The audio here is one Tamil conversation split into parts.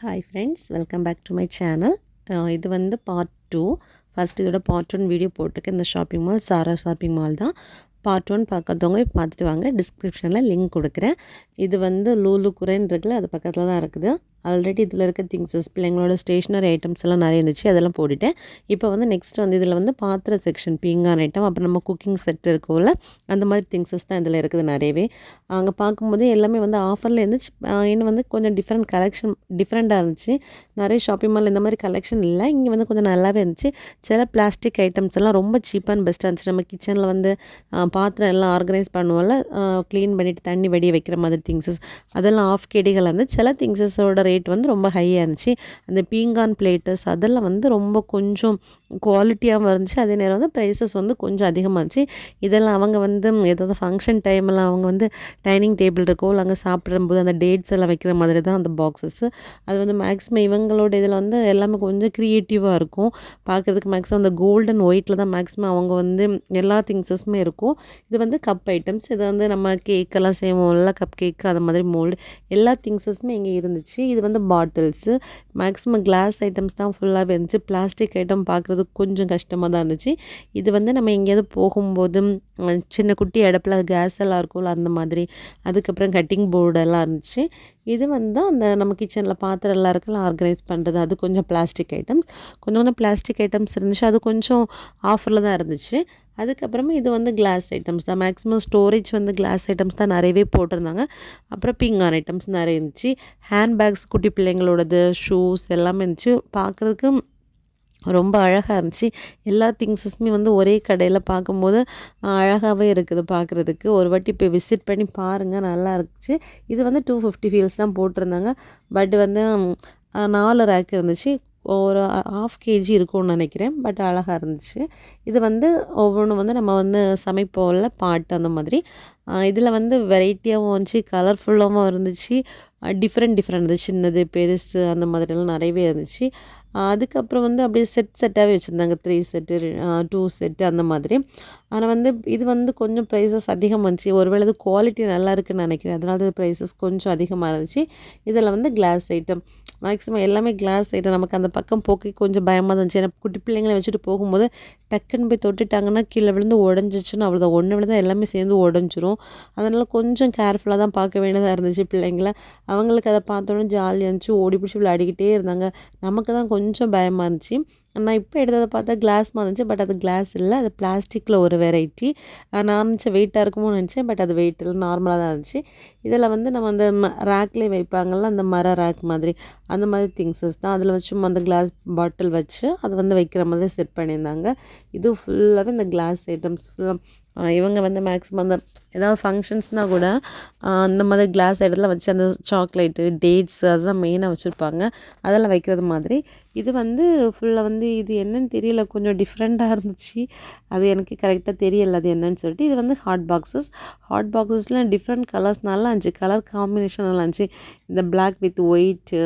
Hi friends, welcome back to my channel. இது வந்து பார்ட் 2. ஃபஸ்ட் இதோட பார்ட் 1 வீடியோ போட்டிருக்கேன். இந்த shopping mall Zara shopping mall தான். பார்ட் 1 பார்க்காதவங்க போய் பார்த்துட்டு வாங்க. டிஸ்கிரிப்ஷனில் லிங்க் கொடுக்குறேன். இது வந்து லூலு குரேன்னு இருக்குல்ல, அது பக்கத்தில் தான் இருக்குது. ஆல்ரெடி இதில் இருக்க திங்ஸஸ் பிள்ளைங்களோட ஸ்டேஷ்னரி ஐட்டம்ஸ் எல்லாம் நிறைய இருந்துச்சு, அதெல்லாம் போட்டுட்டேன். இப்போ வந்து நெக்ஸ்ட் வந்து இதில் வந்து பாத்திர செக்ஷன், பீங்கான் ஐட்டம், அப்புறம் நம்ம குக்கிங் செட் இருக்கும்ல, அந்த மாதிரி திங்ஸஸ் தான் இதில் இருக்குது நிறையவே. அங்கே பார்க்கும்போது எல்லாமே வந்து ஆஃபரில் இருந்துச்சு. இன்னும் வந்து கொஞ்சம் டிஃப்ரெண்ட்டாக இருந்துச்சு. நிறைய ஷாப்பிங் மால் இந்த மாதிரி கலெக்ஷன் இல்லை, இங்கே வந்து கொஞ்சம் நல்லாவே இருந்துச்சு. சில பிளாஸ்டிக் ஐட்டம்ஸ் எல்லாம் ரொம்ப சீப் அண்ட் பெஸ்ட்டாக இருந்துச்சு. நம்ம கிச்சனில் வந்து பாத்திரம் எல்லாம் ஆர்கனைஸ் பண்ணுவோம்ல, க்ளீன் பண்ணிவிட்டு தண்ணி வடிய வைக்கிற மாதிரி திங்ஸஸ், அதெல்லாம் ஆஃப் கேடிகள் வந்து சில திங்ஸஸோட ரேட் வந்து ரொம்ப ஹையாக இருந்துச்சு. அந்த பீங்கான் பிளேட்டர்ஸ் அதெல்லாம் வந்து ரொம்ப கொஞ்சம் குவாலிட்டியாகவும் இருந்துச்சு. அதே நேரம் வந்து ப்ரைஸஸ் வந்து கொஞ்சம் அதிகமாக இருந்துச்சு. இதெல்லாம் அவங்க வந்து ஏதாவது ஃபங்க்ஷன் டைமெல்லாம் அவங்க வந்து டைனிங் டேபிள் இருக்கோ இல்லை அங்கே சாப்பிடும்போது அந்த டேட்ஸ் எல்லாம் வைக்கிற மாதிரி தான் அந்த பாக்ஸஸ்ஸு. அது வந்து மேக்ஸிமம் இவங்களோட இதில் வந்து எல்லாமே கொஞ்சம் க்ரியேட்டிவாக இருக்கும் பார்க்குறதுக்கு. மேக்ஸிமம் அந்த கோல்டன் ஒயிட்டில் தான் மேக்ஸிமம் அவங்க வந்து எல்லா திங்ஸஸுமே இருக்கும். இது வந்து கப் ஐட்டம்ஸ். இது வந்து நம்ம கேக்கெல்லாம் செய்வோம்ல, கப் கேக்கு அந்த மாதிரி மோல்டு எல்லா திங்ஸஸுமே இங்கே இருந்துச்சு. இது வந்து பாட்டில்ஸு, மேக்ஸிமம் கிளாஸ் ஐட்டம்ஸ் தான் ஃபுல்லாகவே இருந்துச்சு. பிளாஸ்டிக் ஐட்டம் பார்க்குறதுக்கு கொஞ்சம் கஷ்டமாக தான் இருந்துச்சு. இது வந்து நம்ம எங்கேயாவது போகும்போது சின்ன குட்டி அடுப்பில் கேஸ் எல்லாம் இருக்கும்ல அந்த மாதிரி, அதுக்கப்புறம் கட்டிங் போர்டெல்லாம் இருந்துச்சு. இது வந்து அந்த நம்ம கிச்சனில் பாத்திரம் எல்லாம் இருக்குல்ல ஆர்கனைஸ் பண்ணுறது, அது கொஞ்சம் பிளாஸ்டிக் ஐட்டம்ஸ். கொஞ்சம் கொஞ்சம் பிளாஸ்டிக் ஐட்டம்ஸ் இருந்துச்சு, அது கொஞ்சம் ஆஃபரில் தான் இருந்துச்சு. அதுக்கப்புறமா இது வந்து கிளாஸ் ஐட்டம்ஸ் தான். மேக்ஸிமம் ஸ்டோரேஜ் வந்து கிளாஸ் ஐட்டம்ஸ் தான் நிறையவே போட்டிருந்தாங்க. அப்புறம் பீங்கான் ஐட்டம்ஸ் நிறைய இருந்துச்சு. ஹேண்ட்பேக்ஸ், குட்டி பிள்ளைங்களோடது, ஷூஸ் எல்லாமே இருந்துச்சு. பார்க்குறதுக்கு ரொம்ப அழகாக இருந்துச்சு. எல்லா திங்ஸஸுமே வந்து ஒரே கடையில் பார்க்கும்போது அழகாகவே இருக்குது பார்க்குறதுக்கு. ஒரு வாட்டி போய் விசிட் பண்ணி பாருங்கள், நல்லா இருந்துச்சு. இது வந்து 250 ஃபீல்ஸ் தான் போட்டிருந்தாங்க. பட் வந்து 4 ரேக் இருந்துச்சு. ஒரு 1/2 கேஜி இருக்கும்னு நினைக்கிறேன். பட் அழகாக இருந்துச்சு. இது வந்து ஒவ்வொன்றும் வந்து நம்ம வந்து சமைப்போம்ல பாட்டு அந்த மாதிரி. இதில் வந்து வெரைட்டியாகவும் இருந்துச்சு, கலர்ஃபுல்லாகவும் இருந்துச்சு. டிஃப்ரெண்ட் இருந்துச்சு, சின்னது பெருசு அந்த மாதிரிலாம் நிறையவே இருந்துச்சு. அதுக்கப்புறம் வந்து அப்படியே செட்டாகவே வச்சுருந்தாங்க. 3 செட்டு 2 செட்டு அந்த மாதிரி. ஆனால் வந்து இது வந்து கொஞ்சம் ப்ரைஸஸ் அதிகமாக இருந்துச்சு. ஒருவேளை இது குவாலிட்டி நல்லா இருக்குன்னு நினைக்கிறேன், அதனால இது ப்ரைஸஸ் கொஞ்சம் அதிகமாக இருந்துச்சு. இதில் வந்து கிளாஸ் ஐட்டம், மேக்ஸிமம் எல்லாமே கிளாஸ் ஐட்டம். நமக்கு அந்த பக்கம் போக்கி கொஞ்சம் பயமாக தான் இருந்துச்சு. ஏன்னா குட்டி பிள்ளைங்களை வச்சுட்டு போகும்போது டக்குன்னு போய் தொட்டுட்டாங்கன்னா கீழே விழுந்து உடஞ்சிச்சுன்னு அவ்வளோதான். ஒன்று விழுந்தால் எல்லாமே சேர்ந்து உடஞ்சிரும். அதனால் கொஞ்சம் கேர்ஃபுல்லாக தான் பார்க்க வேண்டியதாக இருந்துச்சு பிள்ளைங்கள. அவங்களுக்கு அதை பார்த்தோன்னே ஜாலியாக இருந்துச்சு, ஓடி பிடிச்சி விளையாடிக்கிட்டே இருந்தாங்க. நமக்கு தான் கொஞ்சம் பயமாக இருந்துச்சு. நான் இப்போ எடுத்ததை பார்த்தா கிளாஸ் மாதிரி இருந்துச்சு. பட் அது கிளாஸ் இல்லை, அது பிளாஸ்டிக்கில் ஒரு வெரைட்டி. நான் நினச்சேன் வெயிட்டாக இருக்குமோ நினச்சேன். பட் அது வெயிட் இல்லை, நார்மலாக தான் இருந்துச்சு. இதில் வந்து நம்ம அந்த ரேக்லேயே வைப்பாங்கள்ல, அந்த மர ரேக் மாதிரி, அந்த மாதிரி திங்ஸஸ் தான். அதில் வச்சு அந்த கிளாஸ் பாட்டில் வச்சு அதை வந்து வைக்கிற மாதிரி செட் பண்ணியிருந்தாங்க. இது ஃபுல்லாகவே இந்த கிளாஸ் ஐட்டம்ஸ் ஃபுல்லாக. இவங்க வந்து மேக்ஸிமம் அந்த ஏதாவது ஃபங்க்ஷன்ஸ்னால் கூட அந்த மாதிரி கிளாஸ் இடத்துல வச்சு அந்த சாக்லேட்டு, டேட்ஸு அதெல்லாம் மெயினாக வச்சுருப்பாங்க, அதெல்லாம் வைக்கிறது மாதிரி. இது வந்து ஃபுல்லாக வந்து இது என்னன்னு தெரியல, கொஞ்சம் டிஃப்ரெண்ட்டாக இருந்துச்சு. அது எனக்கு கரெக்டாக தெரியலை அது என்னன்னு சொல்லிட்டு. இது வந்து ஹாட் பாக்ஸஸ்லாம் டிஃப்ரெண்ட் கலர்ஸ் நல்லா இருந்துச்சு. கலர் காம்பினேஷன் நல்லா இருந்துச்சு. இந்த பிளாக் வித் ஒயிட்டு,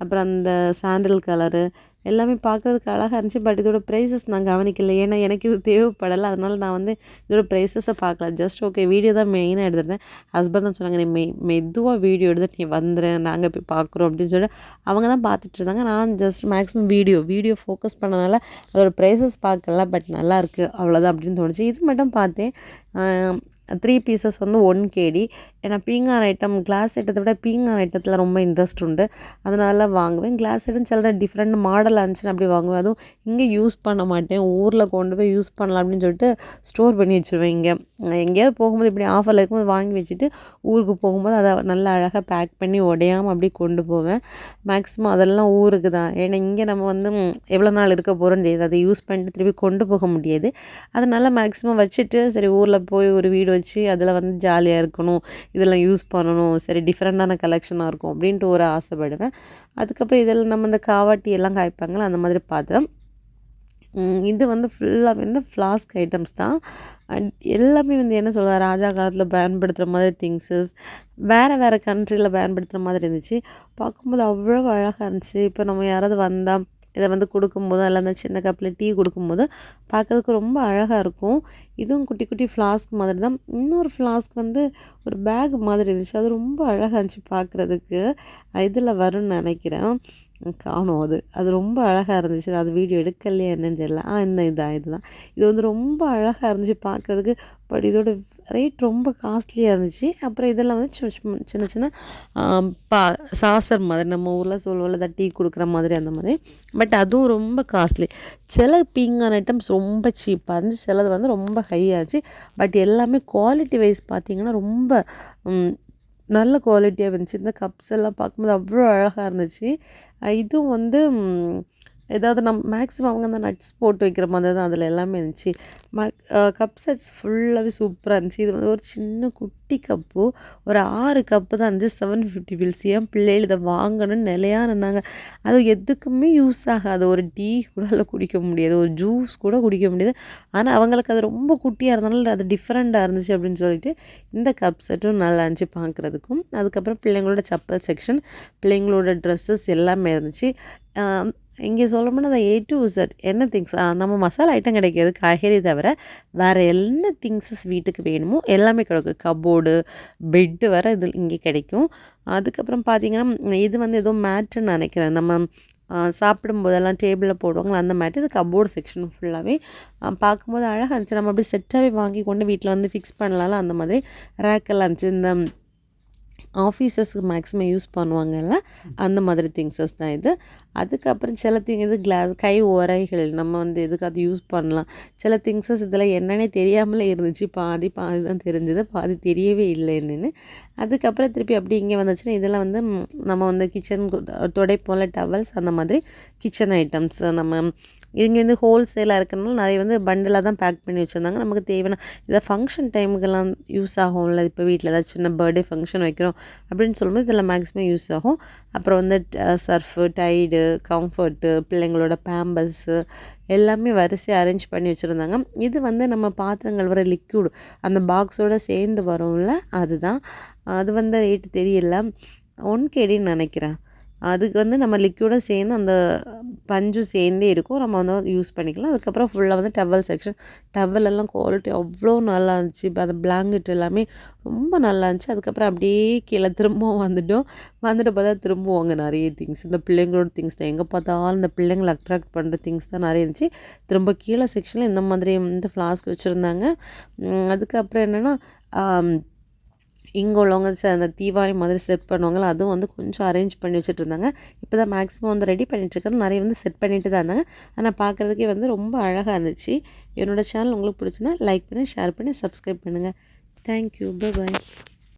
அப்புறம் அந்த சாண்டில் கலரு எல்லாமே பார்க்குறதுக்கு அழகாக இருந்துச்சு. பட் இதோட ப்ரைஸஸ் நான் கவனிக்கல, ஏன்னா எனக்கு இது தேவைப்படலை. அதனால் நான் வந்து இதோட ப்ரைஸஸை பார்க்கல. ஜஸ்ட் ஓகே, வீடியோ தான் மெயினாக எடுத்துருந்தேன். ஹஸ்பண்ட் தான் சொன்னாங்க, நீ மெதுவாக வீடியோ எடுத்து நீ வந்துடு, நாங்கள் போய் பார்க்குறோம் அப்படின்னு சொல்லிட்டு அவங்க தான் பார்த்துட்டு இருந்தாங்க. நான் ஜஸ்ட் மேக்ஸிமம் வீடியோ ஃபோக்கஸ் பண்ணனால அதோட ப்ரைஸஸ் பார்க்கல. பட் நல்லாயிருக்கு அவ்வளோதான் அப்படின்னு தோணுச்சு. இது மட்டும் பார்த்தேன். 3 பீசஸ் வந்து 1 கேடி. ஏன்னா பீங்கான் ஐட்டம், கிளாஸ் ஐட்டத்தை விட பீங்கான் ஐட்டத்தில் ரொம்ப இன்ட்ரெஸ்ட் உண்டு, அதனால் வாங்குவேன். கிளாஸ் ஐட்டம் சிலது டிஃப்ரெண்ட் மாடல் இருந்துச்சுன்னு அப்படி வாங்குவேன். அதுவும் இங்கே யூஸ் பண்ண மாட்டேன், ஊரில் கொண்டு போய் யூஸ் பண்ணலாம் அப்படின்னு சொல்லிட்டு ஸ்டோர் பண்ணி வச்சுருவேன். இங்கே எங்கேயாவது போகும்போது இப்படி ஆஃபரில் இருக்கும்போது வாங்கி வச்சுட்டு ஊருக்கு போகும்போது அதை நல்லா அழகாக பேக் பண்ணி உடையாமல் அப்படி கொண்டு போவேன். மேக்ஸிமம் அதெல்லாம் ஊருக்கு தான். ஏன்னா இங்கே நம்ம வந்து எவ்வளோ நாள் இருக்க போகிறோன்னு தெரியாது, அதை யூஸ் பண்ணிட்டு திருப்பி கொண்டு போக முடியாது. அதனால் மேக்ஸிமம் வச்சுட்டு சரி ஊரில் போய் ஒரு வீடு வச்சு அதில் வந்து ஜாலியாக இருக்கணும், இதெல்லாம் யூஸ் பண்ணணும், சரி டிஃப்ரெண்ட்டான கலெக்ஷனாக இருக்கும் அப்படின்ட்டு ஒரு ஆசைப்படுவேன். அதுக்கப்புறம் இதில் நம்ம இந்த காவாட்டி எல்லாம் காய்ப்பாங்களா அந்த மாதிரி பாத்திரம். இது வந்து ஃபுல்லாக வந்து ஃப்ளாஸ்க் ஐட்டம்ஸ் தான். எல்லாமே வந்து என்ன சொல்கிறது, ராஜா காலத்தில் பயன்படுத்துகிற மாதிரி திங்ஸஸ், வேறு கண்ட்ரியில் பயன்படுத்துகிற மாதிரி இருந்துச்சு. பார்க்கும்போது அவ்வளோ அழகாக இருந்துச்சு. இப்போ நம்ம யாராவது வந்தால் இதை வந்து கொடுக்கும்போது அல்ல அந்த சின்ன கப்பில் டீ கொடுக்கும்போது பார்க்கறதுக்கு ரொம்ப அழகாக இருக்கும். இதுவும் குட்டி குட்டி ஃப்ளாஸ்க் மாதிரி தான். இன்னொரு ஃப்ளாஸ்க் வந்து ஒரு பேக் மாதிரி இருந்துச்சு. அது ரொம்ப அழகாக இருந்துச்சு பார்க்குறதுக்கு. இதில் வரும்னு நினைக்கிறேன். காணோம் அது. அது ரொம்ப அழகாக இருந்துச்சு. நான் அது வீடியோ எடுக்கலையா என்னன்னு தெரியல. இதுதான். இது வந்து ரொம்ப அழகாக இருந்துச்சு பார்க்குறதுக்கு. பட் இதோட ரேட் ரொம்ப காஸ்ட்லியாக இருந்துச்சு. அப்புறம் இதெல்லாம் வந்து சின்ன சின்ன பா சாசர் மாதிரி நம்ம ஊரில் சொல்லுவோம்ல டீ கொடுக்குற மாதிரி அந்த மாதிரி. பட் அதுவும் ரொம்ப காஸ்ட்லி. சில பீங்கான் ஐட்டம்ஸ் ரொம்ப சீப்பாக இருந்துச்சு. சிலது வந்து ரொம்ப ஹையாச்சு. பட் எல்லாமே குவாலிட்டி வைஸ் பார்த்திங்கன்னா ரொம்ப நல்ல குவாலிட்டியாக இருந்துச்சு. இந்த கப்ஸ் எல்லாம் பார்க்கும்போது அவ்வளோ அழகாக இருந்துச்சு. இதுவும் வந்து ஏதாவது மேக்ஸிமம் அவங்க அந்த நட்ஸ் போட்டு வைக்கிற மாதிரி தான் அதில் எல்லாமே இருந்துச்சு. கப் செட்ஸ் ஃபுல்லாகவே சூப்பராக இருந்துச்சு. இது வந்து ஒரு சின்ன குட்டி கப்பு, ஒரு 6 கப்பு தான் இருந்துச்சு. 750 பில்ஸ். என் பிள்ளைகள் இதை வாங்கணும்னு நிலையாக நின்னாங்க. அது எதுக்குமே யூஸ் ஆகாது. ஒரு டீ கூட அதில் குடிக்க முடியாது, ஒரு ஜூஸ் கூட குடிக்க முடியாது. ஆனால் அவங்களுக்கு அது ரொம்ப குட்டியாக இருந்தனால அது டிஃப்ரெண்ட்டாக இருந்துச்சு அப்படின்னு சொல்லிட்டு இந்த கப் செட்டும் நல்லா இருந்துச்சு பார்க்குறதுக்கும். அதுக்கப்புறம் பிள்ளைங்களோட செப்பல் செக்ஷன், பிள்ளைங்களோட ட்ரெஸ்ஸஸ் எல்லாமே இருந்துச்சு. இங்கே சொல்லணும்னா அந்த A to Z என்ன திங்ஸ் நம்ம மசாலா ஐட்டம் கிடைக்காது, காய்கறி தவிர வேறு என்ன திங்ஸஸ் வீட்டுக்கு வேணுமோ எல்லாமே கிடைக்கும். கபோர்டு, பெட்டு வர இது இங்கே கிடைக்கும். அதுக்கப்புறம் பார்த்திங்கன்னா இது வந்து ஏதோ மேட்டுன்னு நினைக்கிறேன். நம்ம சாப்பிடும்போதெல்லாம் டேபிளில் போடுவாங்களா அந்த மேட்டு. இது கபோர்டு செக்ஷன் ஃபுல்லாகவே பார்க்கும்போது அழகாக இருந்துச்சு. நம்ம அப்படியே செட்டாகவே வாங்கி கொண்டு வீட்டில் வந்து ஃபிக்ஸ் பண்ணலாம். அந்த மாதிரி ரேக்கெல்லாம் இருந்துச்சு. இந்த ஆஃபீஸஸ்க்கு மேக்ஸிமம் யூஸ் பண்ணுவாங்கல்ல அந்த மாதிரி திங்ஸஸ் தான் இது. அதுக்கப்புறம் சில இது கிளாஸ் கை உரைகள் நம்ம வந்து எதுக்கு அது யூஸ் பண்ணலாம். சில திங்ஸஸ் இதில் என்னன்னே தெரியாமலே இருந்துச்சு. பாதி தான் தெரிஞ்சது, பாதி தெரியவே இல்லை என்னென்னு. அதுக்கப்புறம் திருப்பி அப்படி இங்கே வந்துச்சுன்னா இதெல்லாம் வந்து நம்ம வந்து கிச்சன் துடைப்போல டவல்ஸ் அந்த மாதிரி கிச்சன் ஐட்டம்ஸ். நம்ம இங்கே வந்து ஹோல்சேலாக இருக்கிறனால நிறைய வந்து பண்டிலாக தான் பேக் பண்ணி வச்சுருந்தாங்க. நமக்கு தேவையான இதை ஃபங்க்ஷன் டைமுக்கெல்லாம் யூஸ் ஆகும்ல. இப்போ வீட்டில் ஏதாச்சும் சின்ன பர்த்டே ஃபங்க்ஷன் வைக்கிறோம் அப்படின்னு சொல்லும்போது இதில் மேக்ஸிமம் யூஸ் ஆகும். அப்புறம் வந்து சர்ஃபு, டைடு, கம்ஃபர்ட்டு, பிள்ளைங்களோட பேம்பர்ஸு எல்லாமே வரிசையாக அரேஞ்ச் பண்ணி வச்சுருந்தாங்க. இது வந்து நம்ம பாத்திரங்கள் வர லிக்யூடு அந்த பாக்ஸோடு சேர்ந்து வரும்ல அதுதான். அது வந்து ரேட்டு தெரியல, 1 KDன்னு நினைக்கிறேன். அதுக்கு வந்து நம்ம லிக்யூடும் சேர்ந்து அந்த பஞ்சும் சேர்ந்தே இருக்கும். நம்ம வந்து யூஸ் பண்ணிக்கலாம். அதுக்கப்புறம் ஃபுல்லாக வந்து டவல் செக்ஷன். டவல் எல்லாம் குவாலிட்டி அவ்வளோ நல்லா இருந்துச்சு. இப்போ அந்த பிளாங்கெட் எல்லாமே ரொம்ப நல்லா இருந்துச்சு. அதுக்கப்புறம் அப்படியே கீழே திரும்பவும் வந்துட்டு பார்த்தா திரும்பவும் அங்கே நிறைய திங்ஸ், இந்த பிள்ளைங்களோட திங்ஸ் தான். எங்கே பார்த்தாலும் இந்த பிள்ளைங்களை அட்ராக்ட் பண்ணுற திங்ஸ் தான் நிறைய இருந்துச்சு. திரும்ப கீழே செக்ஷனில் இந்த மாதிரி இந்த ஃப்ளாஸ்க் வச்சுருந்தாங்க. அதுக்கப்புறம் என்னென்னா இங்கே உள்ளவங்க அந்த தீவாரி மாதிரி செட் பண்ணுவாங்கள அதுவும் வந்து கொஞ்சம் அரேஞ்ச் பண்ணி வச்சுட்டு இருந்தாங்க. இப்போ தான் மேக்ஸிமம் வந்து ரெடி பண்ணிகிட்ருக்காங்க. நிறைய வந்து செட் பண்ணிட்டு தான் இருந்தாங்க. ஆனால் பார்க்குறதுக்கே வந்து ரொம்ப அழகாக இருந்துச்சு. என்னோடய சேனல் உங்களுக்கு பிடிச்சுன்னா லைக் பண்ணி, ஷேர் பண்ணி, சப்ஸ்கிரைப் பண்ணுங்கள். தேங்க்யூ. பை.